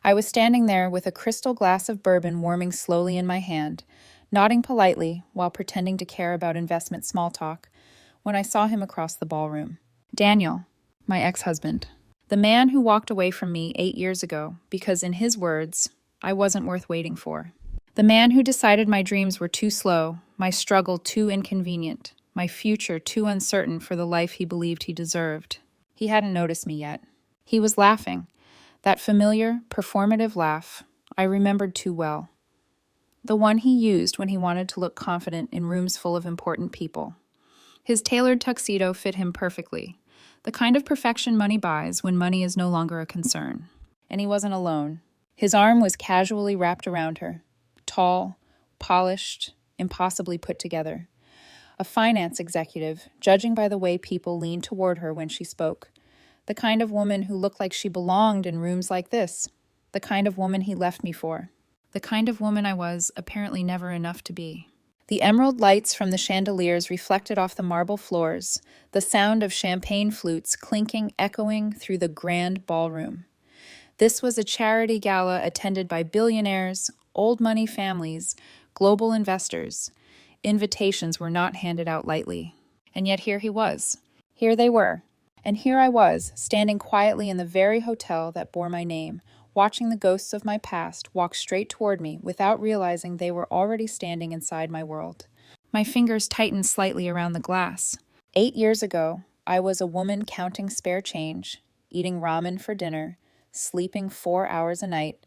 I was standing there with a crystal glass of bourbon warming slowly in my hand, nodding politely while pretending to care about investment small talk, when I saw him across the ballroom. Daniel, my ex-husband. The man who walked away from me 8 years ago because, in his words, I wasn't worth waiting for. The man who decided my dreams were too slow, my struggle too inconvenient, my future too uncertain for the life he believed he deserved. He hadn't noticed me yet. He was laughing. That familiar, performative laugh I remembered too well. The one he used when he wanted to look confident in rooms full of important people. His tailored tuxedo fit him perfectly, the kind of perfection money buys when money is no longer a concern. And he wasn't alone. His arm was casually wrapped around her, tall, polished, impossibly put together. A finance executive, judging by the way people leaned toward her when she spoke. The kind of woman who looked like she belonged in rooms like this. The kind of woman he left me for. The kind of woman I was apparently never enough to be. The emerald lights from the chandeliers reflected off the marble floors, the sound of champagne flutes clinking, echoing through the grand ballroom. This was a charity gala attended by billionaires, old money families, global investors. Invitations were not handed out lightly. And yet here he was. Here they were. And here I was, standing quietly in the very hotel that bore my name, watching the ghosts of my past walk straight toward me without realizing they were already standing inside my world. My fingers tightened slightly around the glass. 8 years ago, I was a woman counting spare change, eating ramen for dinner, sleeping 4 hours a night,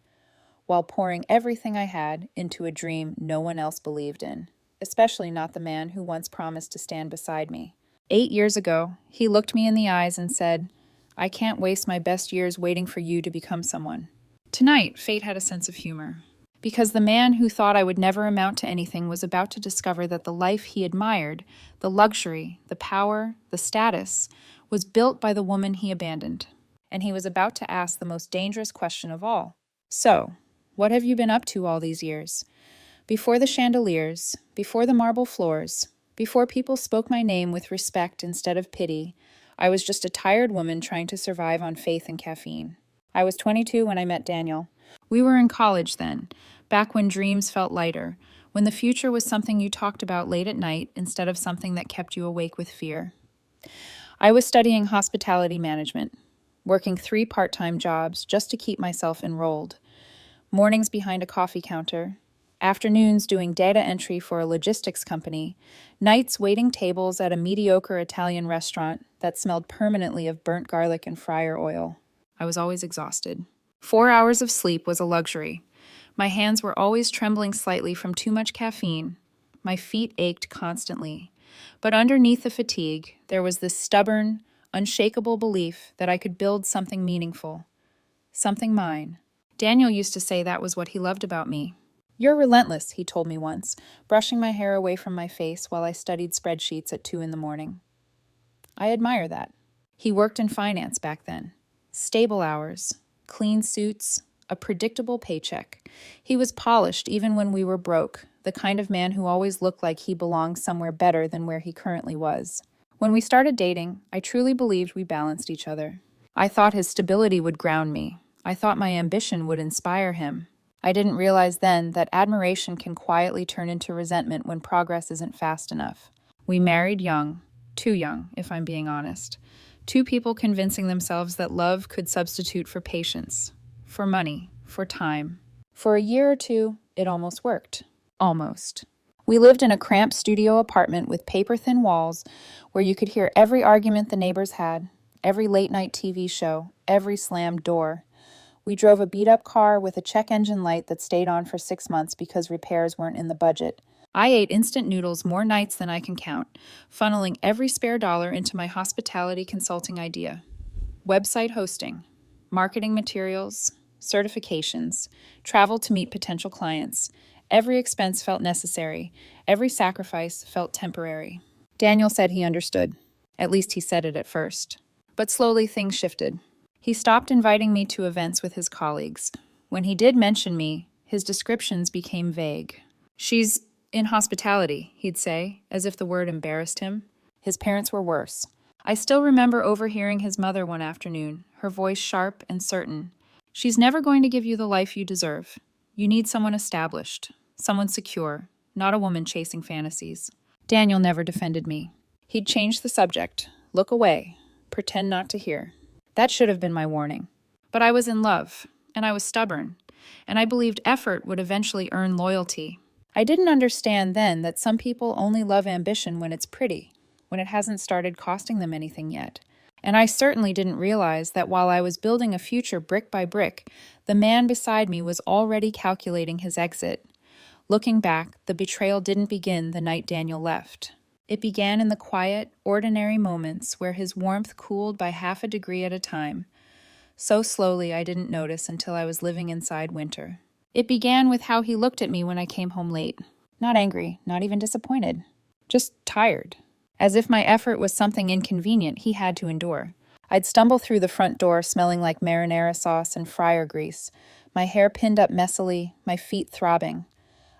while pouring everything I had into a dream no one else believed in, especially not the man who once promised to stand beside me. 8 years ago, he looked me in the eyes and said, "I can't waste my best years waiting for you to become someone." Tonight, fate had a sense of humor, because the man who thought I would never amount to anything was about to discover that the life he admired, the luxury, the power, the status, was built by the woman he abandoned. And he was about to ask the most dangerous question of all. So, what have you been up to all these years? Before the chandeliers, before the marble floors, before people spoke my name with respect instead of pity, I was just a tired woman trying to survive on faith and caffeine. I was 22 when I met Daniel. We were in college then, back when dreams felt lighter, when the future was something you talked about late at night instead of something that kept you awake with fear. I was studying hospitality management, working 3 part-time jobs just to keep myself enrolled. Mornings behind a coffee counter, afternoons doing data entry for a logistics company, nights waiting tables at a mediocre Italian restaurant that smelled permanently of burnt garlic and fryer oil. I was always exhausted. 4 hours of sleep was a luxury. My hands were always trembling slightly from too much caffeine. My feet ached constantly. But underneath the fatigue, there was this stubborn, unshakable belief that I could build something meaningful. Something mine. Daniel used to say that was what he loved about me. "You're relentless," he told me once, brushing my hair away from my face while I studied spreadsheets at 2 a.m. I admire that. He worked in finance back then. Stable hours, clean suits, a predictable paycheck. He was polished even when we were broke, the kind of man who always looked like he belonged somewhere better than where he currently was. When we started dating, I truly believed we balanced each other. I thought his stability would ground me. I thought my ambition would inspire him. I didn't realize then that admiration can quietly turn into resentment when progress isn't fast enough. We married young, too young, if I'm being honest. 2 people convincing themselves that love could substitute for patience, for money, for time. For a year or 2, it almost worked. Almost. We lived in a cramped studio apartment with paper-thin walls where you could hear every argument the neighbors had, every late-night TV show, every slammed door. We drove a beat-up car with a check engine light that stayed on for 6 months because repairs weren't in the budget. I ate instant noodles more nights than I can count, funneling every spare dollar into my hospitality consulting idea. Website hosting, marketing materials, certifications, travel to meet potential clients. Every expense felt necessary. Every sacrifice felt temporary. Daniel said he understood. At least he said it at first. But slowly things shifted. He stopped inviting me to events with his colleagues. When he did mention me, his descriptions became vague. "She's in hospitality," he'd say, as if the word embarrassed him. His parents were worse. I still remember overhearing his mother one afternoon, her voice sharp and certain. She's never going to give you the life you deserve. You need someone established, someone secure, not a woman chasing fantasies. Daniel never defended me. He'd change the subject, look away, pretend not to hear. That should have been my warning. But I was in love, and I was stubborn, and I believed effort would eventually earn loyalty. I didn't understand then that some people only love ambition when it's pretty, when it hasn't started costing them anything yet. And I certainly didn't realize that while I was building a future brick by brick, the man beside me was already calculating his exit. Looking back, the betrayal didn't begin the night Daniel left. It began in the quiet, ordinary moments where his warmth cooled by 0.5 degree at a time. So slowly I didn't notice until I was living inside winter. It began with how he looked at me when I came home late. Not angry, not even disappointed. Just tired. As if my effort was something inconvenient he had to endure. I'd stumble through the front door smelling like marinara sauce and fryer grease, my hair pinned up messily, my feet throbbing.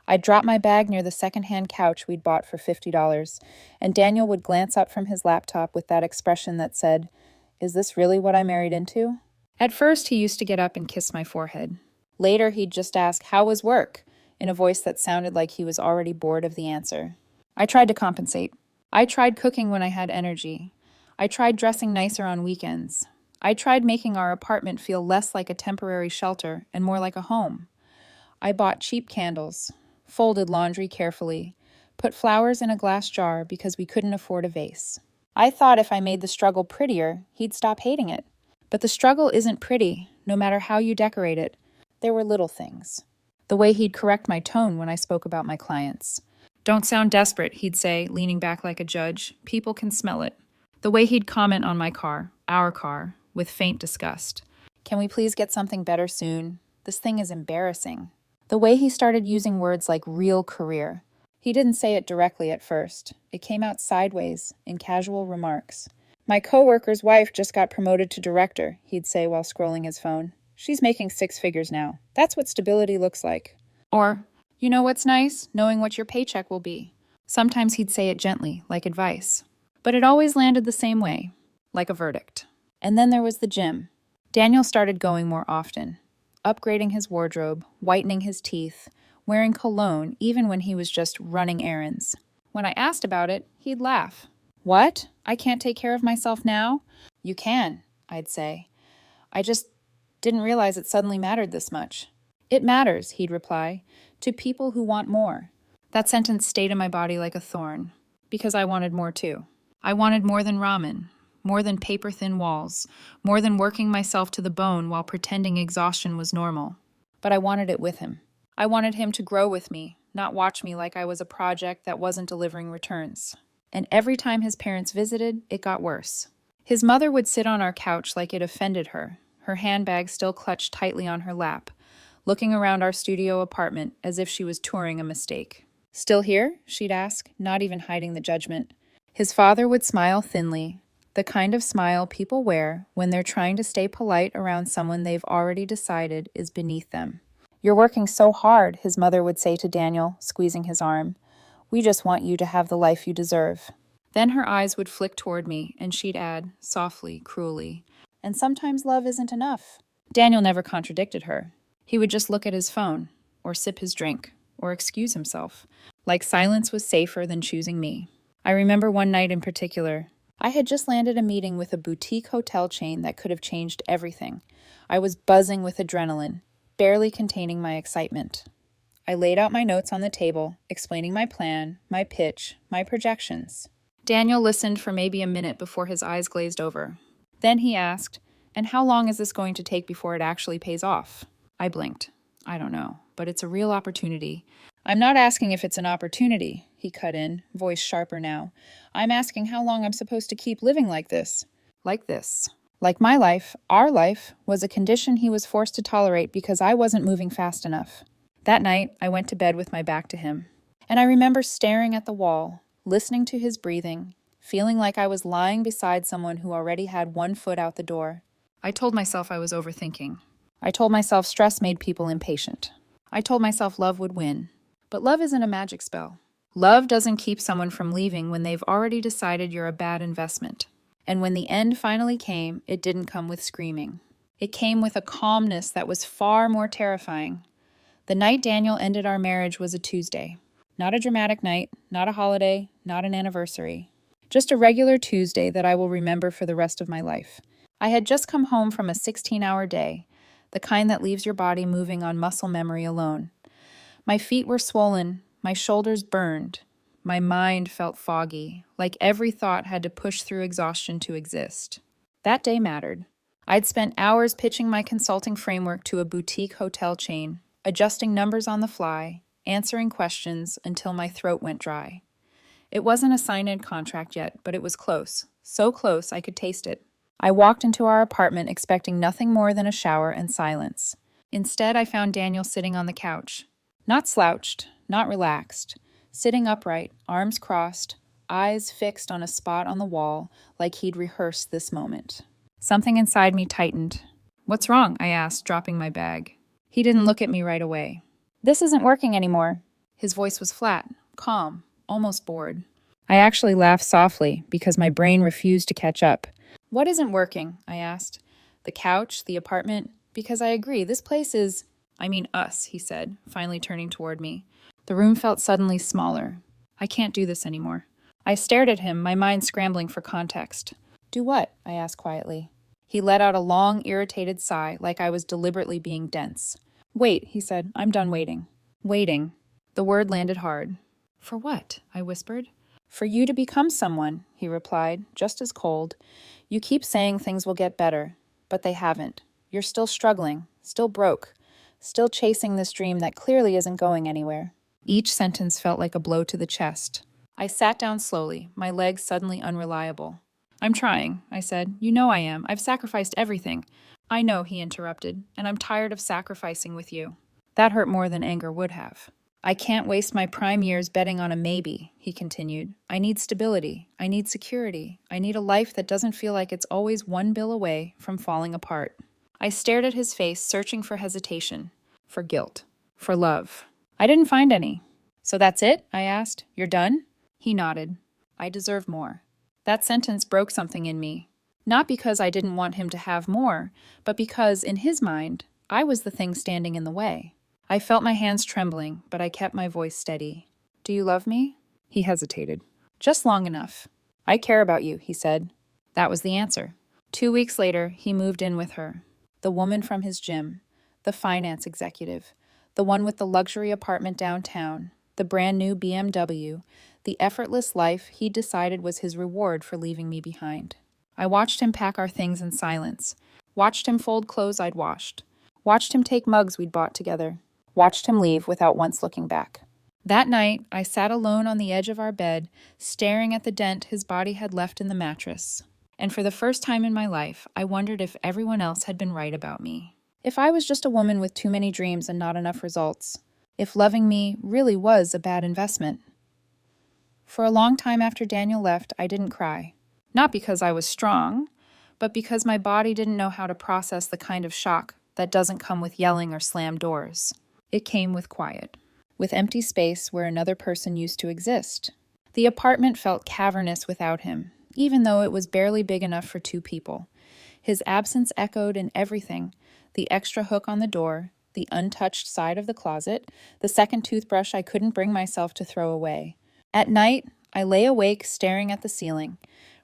I'd drop my bag near the secondhand couch we'd bought for $50, and Daniel would glance up from his laptop with that expression that said, "Is this really what I married into?" At first, he used to get up and kiss my forehead. Later, he'd just ask, "How was work?" in a voice that sounded like he was already bored of the answer. I tried to compensate. I tried cooking when I had energy. I tried dressing nicer on weekends. I tried making our apartment feel less like a temporary shelter and more like a home. I bought cheap candles, folded laundry carefully, put flowers in a glass jar because we couldn't afford a vase. I thought if I made the struggle prettier, he'd stop hating it. But the struggle isn't pretty, no matter how you decorate it. There were little things. The way he'd correct my tone when I spoke about my clients. "Don't sound desperate," he'd say, leaning back like a judge. "People can smell it." The way he'd comment on my car, our car, with faint disgust. "Can we please get something better soon? This thing is embarrassing." The way he started using words like real career. He didn't say it directly at first. It came out sideways, in casual remarks. "My coworker's wife just got promoted to director," he'd say while scrolling his phone. "She's making 6 figures now. That's what stability looks like." Or, "You know what's nice? Knowing what your paycheck will be." Sometimes he'd say it gently, like advice. But it always landed the same way, like a verdict. And then there was the gym. Daniel started going more often, upgrading his wardrobe, whitening his teeth, wearing cologne even when he was just running errands. When I asked about it, he'd laugh. "What? I can't take care of myself now?" "You can," I'd say. "I just didn't realize it suddenly mattered this much." "It matters," he'd reply, "to people who want more." That sentence stayed in my body like a thorn, because I wanted more too. I wanted more than ramen, more than paper-thin walls, more than working myself to the bone while pretending exhaustion was normal. But I wanted it with him. I wanted him to grow with me, not watch me like I was a project that wasn't delivering returns. And every time his parents visited, it got worse. His mother would sit on our couch like it offended her, her handbag still clutched tightly on her lap, looking around our studio apartment as if she was touring a mistake. "Still here?" she'd ask, not even hiding the judgment. His father would smile thinly, the kind of smile people wear when they're trying to stay polite around someone they've already decided is beneath them. "You're working so hard," his mother would say to Daniel, squeezing his arm. "We just want you to have the life you deserve." Then her eyes would flick toward me, and she'd add, softly, cruelly, "And sometimes love isn't enough." Daniel never contradicted her. He would just look at his phone, or sip his drink, or excuse himself, like silence was safer than choosing me. I remember one night in particular. I had just landed a meeting with a boutique hotel chain that could have changed everything. I was buzzing with adrenaline, barely containing my excitement. I laid out my notes on the table, explaining my plan, my pitch, my projections. Daniel listened for maybe a minute before his eyes glazed over. Then he asked, "And how long is this going to take before it actually pays off?" I blinked. "I don't know, but it's a real opportunity." "I'm not asking if it's an opportunity," he cut in, voice sharper now. "I'm asking how long I'm supposed to keep living like this." Like this. Like my life, our life, was a condition he was forced to tolerate because I wasn't moving fast enough. That night, I went to bed with my back to him. And I remember staring at the wall, listening to his breathing, feeling like I was lying beside someone who already had one foot out the door. I told myself I was overthinking. I told myself stress made people impatient. I told myself love would win. But love isn't a magic spell. Love doesn't keep someone from leaving when they've already decided you're a bad investment. And when the end finally came, it didn't come with screaming. It came with a calmness that was far more terrifying. The night Daniel ended our marriage was a Tuesday. Not a dramatic night, not a holiday, not an anniversary. Just a regular Tuesday that I will remember for the rest of my life. I had just come home from a 16-hour day, the kind that leaves your body moving on muscle memory alone. My feet were swollen, my shoulders burned. My mind felt foggy, like every thought had to push through exhaustion to exist. That day mattered. I'd spent hours pitching my consulting framework to a boutique hotel chain, adjusting numbers on the fly, answering questions until my throat went dry. It wasn't a signed contract yet, but it was close. So close I could taste it. I walked into our apartment expecting nothing more than a shower and silence. Instead, I found Daniel sitting on the couch. Not slouched, not relaxed. Sitting upright, arms crossed, eyes fixed on a spot on the wall like he'd rehearsed this moment. Something inside me tightened. "What's wrong?" I asked, dropping my bag. He didn't look at me right away. "This isn't working anymore." His voice was flat, calm, almost bored. I actually laughed softly because my brain refused to catch up. "What isn't working?" I asked. "The couch, the apartment?" "Because I agree, this place is—" "I mean us," he said, finally turning toward me. The room felt suddenly smaller. "I can't do this anymore." I stared at him, my mind scrambling for context. "Do what?" I asked quietly. He let out a long, irritated sigh, like I was deliberately being dense. "Wait," he said. "I'm done waiting." Waiting. The word landed hard. "For what?" I whispered. "For you to become someone," he replied, just as cold. "You keep saying things will get better, but they haven't. You're still struggling, still broke, still chasing this dream that clearly isn't going anywhere." Each sentence felt like a blow to the chest. I sat down slowly, my legs suddenly unreliable. "I'm trying," I said. "You know I am. I've sacrificed everything." "I know," he interrupted, "and I'm tired of sacrificing with you." That hurt more than anger would have. "I can't waste my prime years betting on a maybe," he continued. "I need stability. I need security. I need a life that doesn't feel like it's always one bill away from falling apart." I stared at his face, searching for hesitation, for guilt, for love. I didn't find any. "So that's it?" I asked. "You're done?" He nodded. I deserve more. That sentence broke something in me. Not because I didn't want him to have more, but because, in his mind, I was the thing standing in the way. I felt my hands trembling, but I kept my voice steady. "Do you love me?" He hesitated. "Just long enough." "I care about you," he said. That was the answer. 2 weeks later, he moved in with her. The woman from his gym, the finance executive, the one with the luxury apartment downtown, the brand new BMW, the effortless life he decided was his reward for leaving me behind. I watched him pack our things in silence, watched him fold clothes I'd washed, watched him take mugs we'd bought together, watched him leave without once looking back. That night, I sat alone on the edge of our bed, staring at the dent his body had left in the mattress. And for the first time in my life, I wondered if everyone else had been right about me. If I was just a woman with too many dreams and not enough results. If loving me really was a bad investment. For a long time after Daniel left, I didn't cry. Not because I was strong, but because my body didn't know how to process the kind of shock that doesn't come with yelling or slammed doors. It came with quiet, with empty space where another person used to exist. The apartment felt cavernous without him, even though it was barely big enough for 2 people. His absence echoed in everything: the extra hook on the door, the untouched side of the closet, the second toothbrush I couldn't bring myself to throw away. At night, I lay awake staring at the ceiling,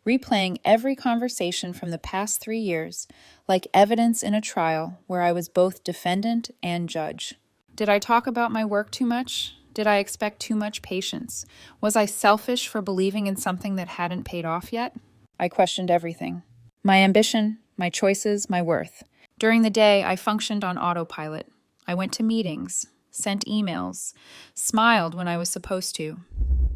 replaying every conversation from the past 3 years, like evidence in a trial where I was both defendant and judge. Did I talk about my work too much? Did I expect too much patience? Was I selfish for believing in something that hadn't paid off yet? I questioned everything. My ambition, my choices, my worth. During the day, I functioned on autopilot. I went to meetings, sent emails, smiled when I was supposed to.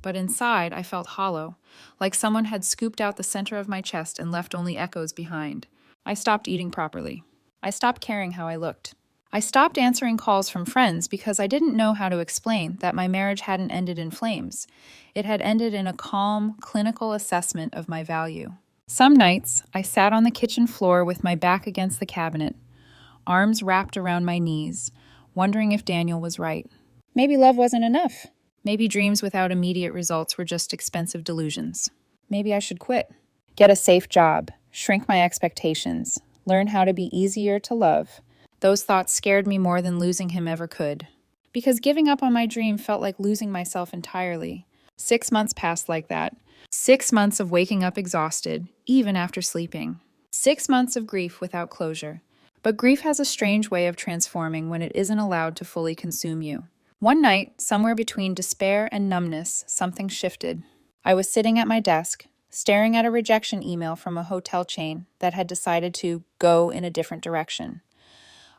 But inside, I felt hollow, like someone had scooped out the center of my chest and left only echoes behind. I stopped eating properly. I stopped caring how I looked. I stopped answering calls from friends because I didn't know how to explain that my marriage hadn't ended in flames. It had ended in a calm, clinical assessment of my value. Some nights, I sat on the kitchen floor with my back against the cabinet, arms wrapped around my knees, wondering if Daniel was right. Maybe love wasn't enough. Maybe dreams without immediate results were just expensive delusions. Maybe I should quit. Get a safe job, shrink my expectations, learn how to be easier to love. Those thoughts scared me more than losing him ever could. Because giving up on my dream felt like losing myself entirely. 6 months passed like that. 6 months of waking up exhausted, even after sleeping. 6 months of grief without closure. But grief has a strange way of transforming when it isn't allowed to fully consume you. One night, somewhere between despair and numbness, something shifted. I was sitting at my desk, staring at a rejection email from a hotel chain that had decided to go in a different direction.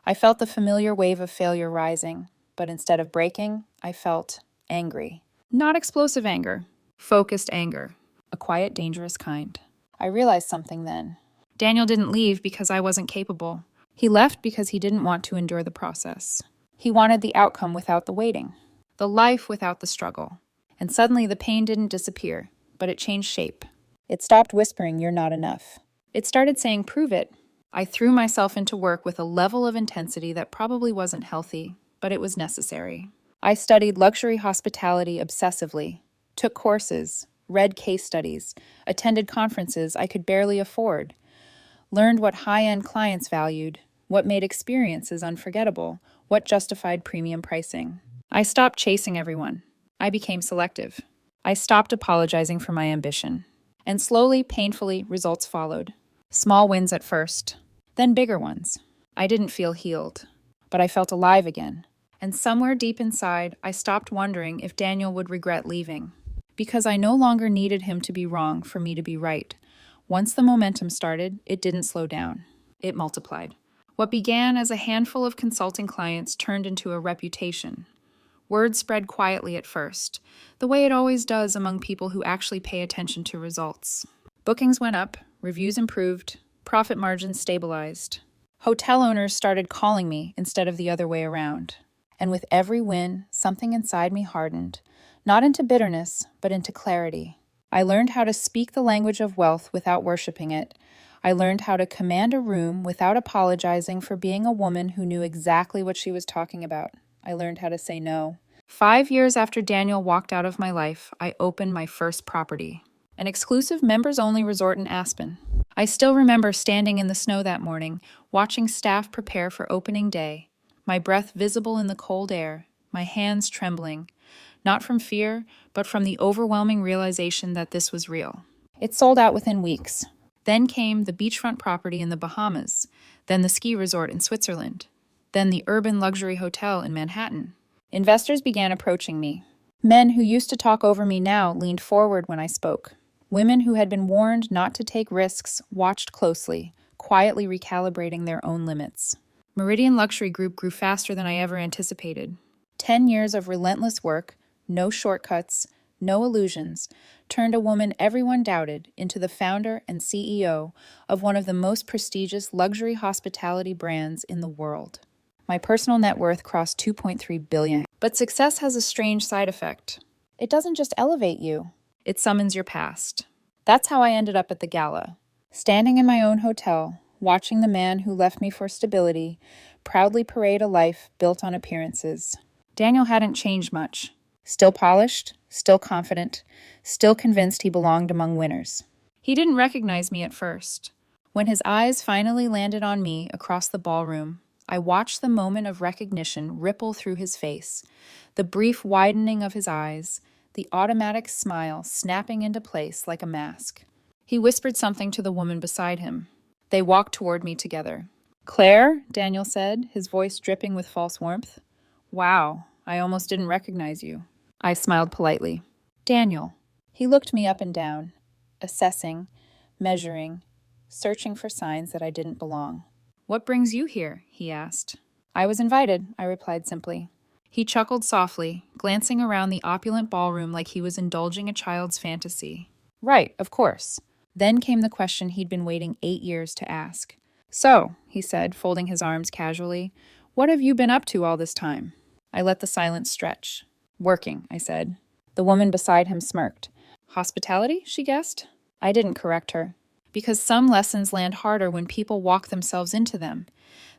I felt the familiar wave of failure rising, but instead of breaking, I felt angry. Not explosive anger, focused anger. A quiet, dangerous kind. I realized something then. Daniel didn't leave because I wasn't capable. He left because he didn't want to endure the process. He wanted the outcome without the waiting, the life without the struggle. And suddenly the pain didn't disappear, but it changed shape. It stopped whispering, "You're not enough." It started saying, "Prove it." I threw myself into work with a level of intensity that probably wasn't healthy, but it was necessary. I studied luxury hospitality obsessively, took courses, read case studies, attended conferences I could barely afford, learned what high-end clients valued, what made experiences unforgettable, what justified premium pricing. I stopped chasing everyone. I became selective. I stopped apologizing for my ambition. And slowly, painfully, results followed. Small wins at first, then bigger ones. I didn't feel healed, but I felt alive again. And somewhere deep inside, I stopped wondering if Daniel would regret leaving. Because I no longer needed him to be wrong for me to be right. Once the momentum started, it didn't slow down. It multiplied. What began as a handful of consulting clients turned into a reputation. Word spread quietly at first, the way it always does among people who actually pay attention to results. Bookings went up, reviews improved, profit margins stabilized. Hotel owners started calling me instead of the other way around. And with every win, something inside me hardened, not into bitterness, but into clarity. I learned how to speak the language of wealth without worshiping it. I learned how to command a room without apologizing for being a woman who knew exactly what she was talking about. I learned how to say no. 5 years after Daniel walked out of my life, I opened my first property, an exclusive members-only resort in Aspen. I still remember standing in the snow that morning, watching staff prepare for opening day, my breath visible in the cold air, my hands trembling, not from fear, but from the overwhelming realization that this was real. It sold out within weeks. Then came the beachfront property in the Bahamas, then the ski resort in Switzerland, then the urban luxury hotel in Manhattan. Investors began approaching me. Men who used to talk over me now leaned forward when I spoke. Women who had been warned not to take risks watched closely, quietly recalibrating their own limits. Meridian Luxury Group grew faster than I ever anticipated. 10 years of relentless work, no shortcuts, no illusions, turned a woman everyone doubted into the founder and CEO of one of the most prestigious luxury hospitality brands in the world. My personal net worth crossed $2.3 billion. But success has a strange side effect. It doesn't just elevate you, it summons your past. That's how I ended up at the gala, standing in my own hotel, watching the man who left me for stability proudly parade a life built on appearances. Daniel hadn't changed much. Still polished, still confident, still convinced he belonged among winners. He didn't recognize me at first. When his eyes finally landed on me across the ballroom, I watched the moment of recognition ripple through his face, the brief widening of his eyes, the automatic smile snapping into place like a mask. He whispered something to the woman beside him. They walked toward me together. "Claire," Daniel said, his voice dripping with false warmth. "Wow, I almost didn't recognize you." I smiled politely. "Daniel." He looked me up and down, assessing, measuring, searching for signs that I didn't belong. "What brings you here?" he asked. "I was invited," I replied simply. He chuckled softly, glancing around the opulent ballroom like he was indulging a child's fantasy. "Right, of course." Then came the question he'd been waiting 8 years to ask. "So," he said, folding his arms casually, "what have you been up to all this time?" I let the silence stretch. "Working," I said. The woman beside him smirked. "Hospitality?" she guessed. I didn't correct her. Because some lessons land harder when people walk themselves into them.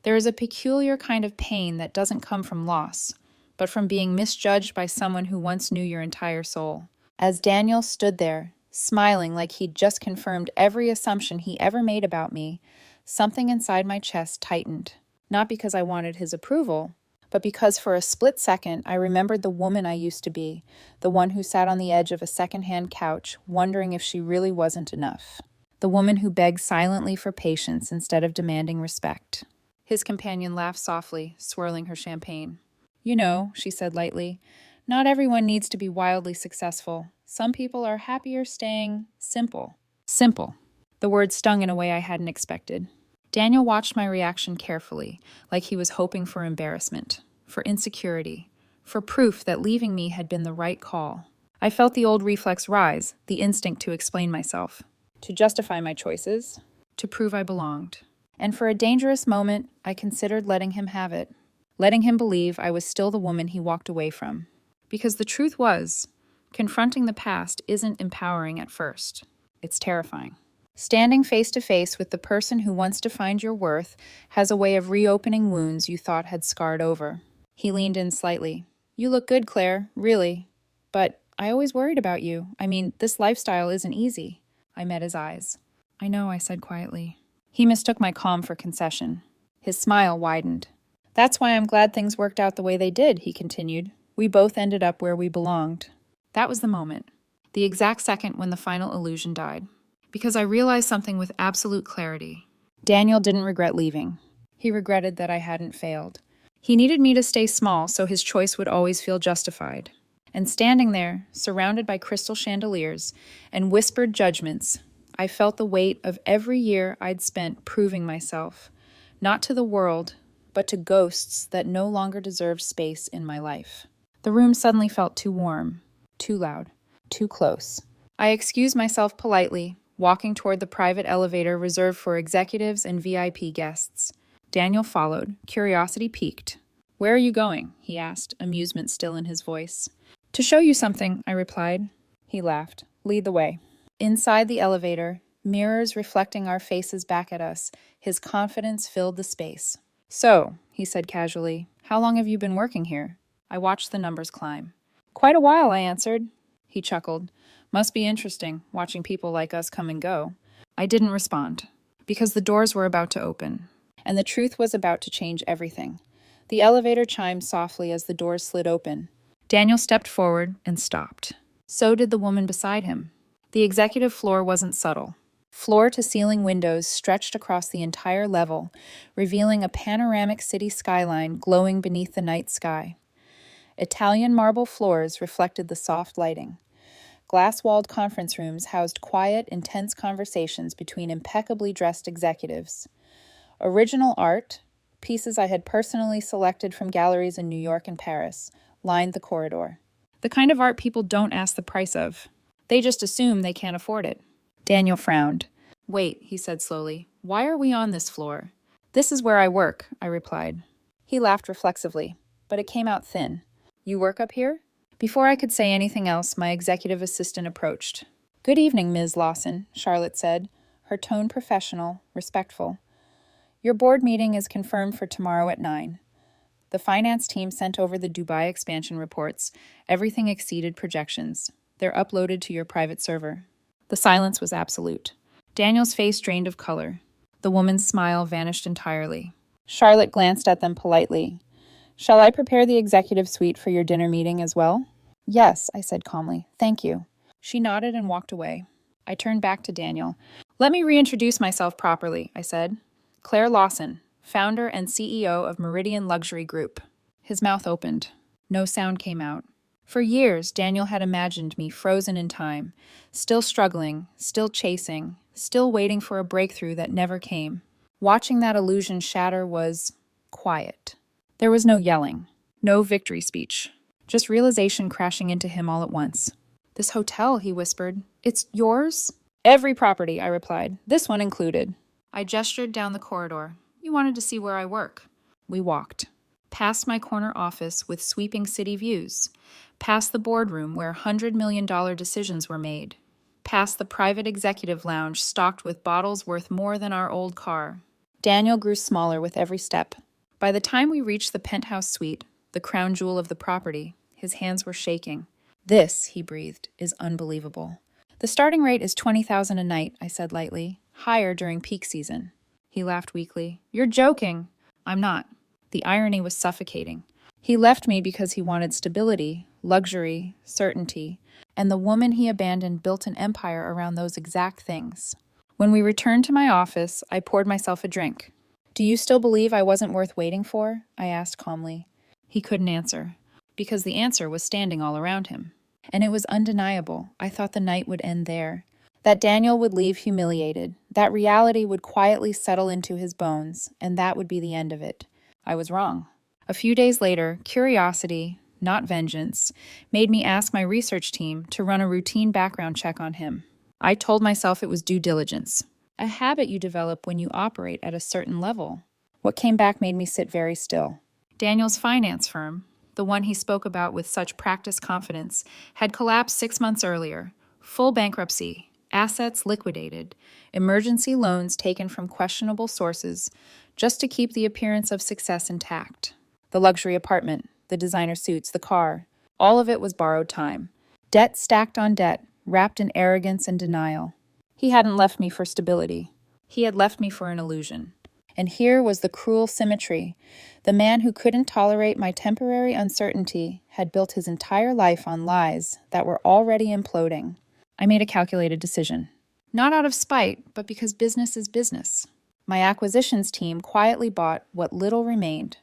There is a peculiar kind of pain that doesn't come from loss, but from being misjudged by someone who once knew your entire soul. As Daniel stood there, smiling like he'd just confirmed every assumption he ever made about me, Something inside my chest tightened, not because I wanted his approval, but because for a split second I remembered the woman I used to be, the one who sat on the edge of a secondhand couch, wondering if she really wasn't enough. The woman who begged silently for patience instead of demanding respect. His companion laughed softly, swirling her champagne. "You know," she said lightly, "not everyone needs to be wildly successful. Some people are happier staying simple." Simple. The word stung in a way I hadn't expected. Daniel watched my reaction carefully, like he was hoping for embarrassment, for insecurity, for proof that leaving me had been the right call. I felt the old reflex rise, the instinct to explain myself, to justify my choices, to prove I belonged. And for a dangerous moment, I considered letting him have it, letting him believe I was still the woman he walked away from. Because the truth was, confronting the past isn't empowering at first. It's terrifying. Standing face to face with the person who once defined your worth has a way of reopening wounds you thought had scarred over. He leaned in slightly. "You look good, Claire, really. But I always worried about you. I mean, this lifestyle isn't easy." I met his eyes. "I know," I said quietly. He mistook my calm for concession. His smile widened. "That's why I'm glad things worked out the way they did," he continued. "We both ended up where we belonged." That was the moment. The exact second when the final illusion died. Because I realized something with absolute clarity. Daniel didn't regret leaving. He regretted that I hadn't failed. He needed me to stay small so his choice would always feel justified. And standing there, surrounded by crystal chandeliers and whispered judgments, I felt the weight of every year I'd spent proving myself, not to the world, but to ghosts that no longer deserved space in my life. The room suddenly felt too warm, too loud, too close. I excused myself politely, walking toward the private elevator reserved for executives and VIP guests. Daniel followed, curiosity piqued. "Where are you going?" he asked, amusement still in his voice. "To show you something," I replied. He laughed. "Lead the way." Inside the elevator, mirrors reflecting our faces back at us, his confidence filled the space. "So," he said casually, "how long have you been working here?" I watched the numbers climb. "Quite a while," I answered. He chuckled. "Must be interesting, watching people like us come and go." I didn't respond, because the doors were about to open, and the truth was about to change everything. The elevator chimed softly as the doors slid open. Daniel stepped forward and stopped. So did the woman beside him. The executive floor wasn't subtle. Floor-to-ceiling windows stretched across the entire level, revealing a panoramic city skyline glowing beneath the night sky. Italian marble floors reflected the soft lighting. Glass-walled conference rooms housed quiet, intense conversations between impeccably dressed executives. Original art, pieces I had personally selected from galleries in New York and Paris, lined the corridor. The kind of art people don't ask the price of. They just assume they can't afford it. Daniel frowned. "Wait," he said slowly. "Why are we on this floor?" "This is where I work," I replied. He laughed reflexively, but it came out thin. "You work up here?" Before I could say anything else, my executive assistant approached. "Good evening, Ms. Lawson," Charlotte said, her tone professional, respectful. "Your board meeting is confirmed for tomorrow at 9. The finance team sent over the Dubai expansion reports. Everything exceeded projections. They're uploaded to your private server." The silence was absolute. Daniel's face drained of color. The woman's smile vanished entirely. Charlotte glanced at them politely. "Shall I prepare the executive suite for your dinner meeting as well?" "Yes," I said calmly. "Thank you." She nodded and walked away. I turned back to Daniel. "Let me reintroduce myself properly," I said. "Claire Lawson, founder and CEO of Meridian Luxury Group." His mouth opened. No sound came out. For years, Daniel had imagined me frozen in time, still struggling, still chasing, still waiting for a breakthrough that never came. Watching that illusion shatter was quiet. There was no yelling, no victory speech, just realization crashing into him all at once. "This hotel," he whispered. "It's yours?" "Every property," I replied. "This one included." I gestured down the corridor. "You wanted to see where I work." We walked. Past my corner office with sweeping city views. Past the boardroom where $100 million decisions were made. Past the private executive lounge stocked with bottles worth more than our old car. Daniel grew smaller with every step. By the time we reached the penthouse suite, the crown jewel of the property, his hands were shaking. "This," he breathed, "is unbelievable." "The starting rate is $20,000 a night," I said lightly. "Higher during peak season." He laughed weakly. You're joking. I'm not. The irony was suffocating. He left me because he wanted stability, luxury, certainty, and the woman he abandoned built an empire around those exact things. When we returned to my office, I poured myself a drink. Do you still believe I wasn't worth waiting for? I asked calmly. He couldn't answer, because the answer was standing all around him. And it was undeniable. I thought the night would end there. That Daniel would leave humiliated, that reality would quietly settle into his bones, and that would be the end of it. I was wrong. A few days later, curiosity, not vengeance, made me ask my research team to run a routine background check on him. I told myself it was due diligence, a habit you develop when you operate at a certain level. What came back made me sit very still. Daniel's finance firm, the one he spoke about with such practiced confidence, had collapsed 6 months earlier. Full bankruptcy, assets liquidated, emergency loans taken from questionable sources just to keep the appearance of success intact. The luxury apartment, the designer suits, the car, all of it was borrowed time. Debt stacked on debt, wrapped in arrogance and denial. He hadn't left me for stability. He had left me for an illusion. And here was the cruel symmetry. The man who couldn't tolerate my temporary uncertainty had built his entire life on lies that were already imploding. I made a calculated decision. Not out of spite, but because business is business. My acquisitions team quietly bought what little remained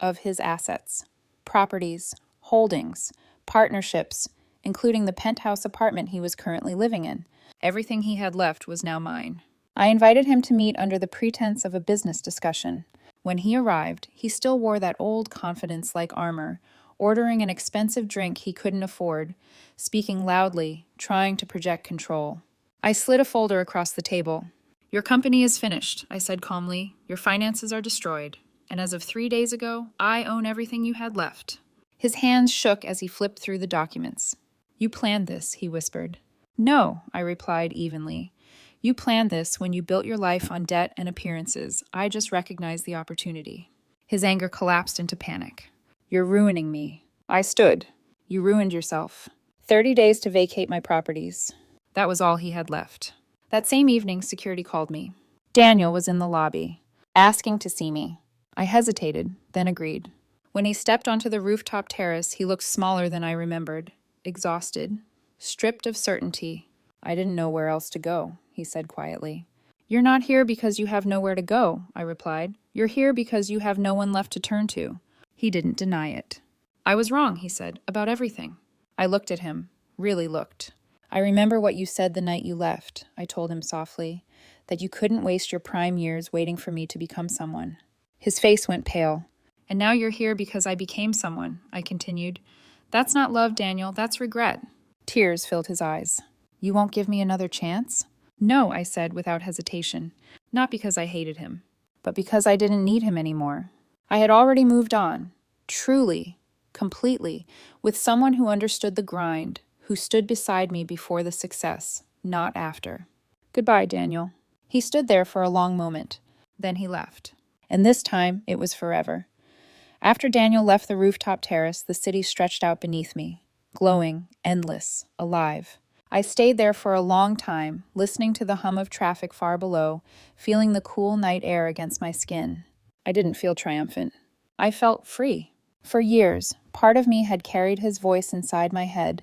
of his assets. Properties, holdings, partnerships, including the penthouse apartment he was currently living in. Everything he had left was now mine. I invited him to meet under the pretense of a business discussion. When he arrived, he still wore that old confidence-like armor, ordering an expensive drink he couldn't afford, speaking loudly, trying to project control. I slid a folder across the table. Your company is finished, I said calmly. Your finances are destroyed. And as of 3 days ago, I own everything you had left. His hands shook as he flipped through the documents. You planned this, he whispered. No, I replied evenly. You planned this when you built your life on debt and appearances. I just recognized the opportunity. His anger collapsed into panic. You're ruining me. I stood. You ruined yourself. 30 days to vacate my properties. That was all he had left. That same evening, security called me. Daniel was in the lobby, asking to see me. I hesitated, then agreed. When he stepped onto the rooftop terrace, he looked smaller than I remembered, exhausted, stripped of certainty. I didn't know where else to go, he said quietly. You're not here because you have nowhere to go, I replied. You're here because you have no one left to turn to. He didn't deny it. I was wrong, he said, about everything. I looked at him, really looked. I remember what you said the night you left, I told him softly, that you couldn't waste your prime years waiting for me to become someone. His face went pale. And now you're here because I became someone, I continued. That's not love, Daniel, that's regret. Tears filled his eyes. You won't give me another chance? No, I said without hesitation, not because I hated him, but because I didn't need him anymore. I had already moved on, truly, completely, with someone who understood the grind, who stood beside me before the success, not after. Goodbye, Daniel. He stood there for a long moment. Then he left. And this time, it was forever. After Daniel left the rooftop terrace, the city stretched out beneath me, glowing, endless, alive. I stayed there for a long time, listening to the hum of traffic far below, feeling the cool night air against my skin. I didn't feel triumphant. I felt free. For years, part of me had carried his voice inside my head,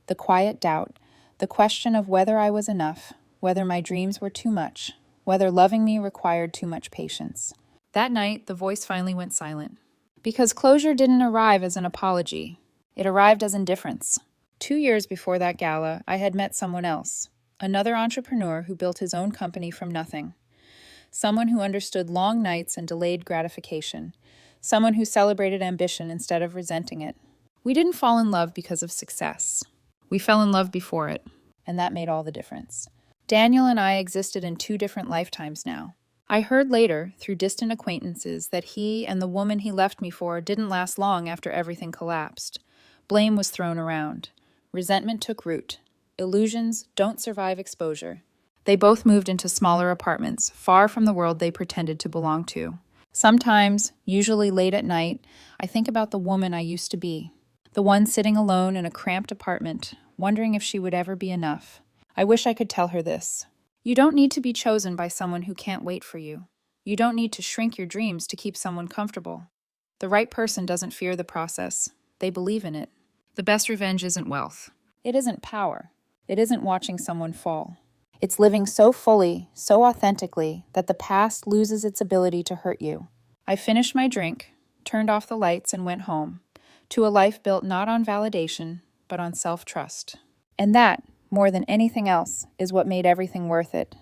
the quiet doubt, the question of whether I was enough, whether my dreams were too much, whether loving me required too much patience. That night, the voice finally went silent. Because closure didn't arrive as an apology. It arrived as indifference. 2 years before that gala, I had met someone else, another entrepreneur who built his own company from nothing. Someone who understood long nights and delayed gratification. Someone who celebrated ambition instead of resenting it. We didn't fall in love because of success. We fell in love before it, and that made all the difference. Daniel and I existed in 2 different lifetimes now. I heard later, through distant acquaintances, that he and the woman he left me for didn't last long after everything collapsed. Blame was thrown around. Resentment took root. Illusions don't survive exposure. They both moved into smaller apartments, far from the world they pretended to belong to. Sometimes, usually late at night, I think about the woman I used to be. The one sitting alone in a cramped apartment, wondering if she would ever be enough. I wish I could tell her this. You don't need to be chosen by someone who can't wait for you. You don't need to shrink your dreams to keep someone comfortable. The right person doesn't fear the process. They believe in it. The best revenge isn't wealth. It isn't power. It isn't watching someone fall. It's living so fully, so authentically, that the past loses its ability to hurt you. I finished my drink, turned off the lights, and went home, to a life built not on validation, but on self-trust. And that, more than anything else, is what made everything worth it.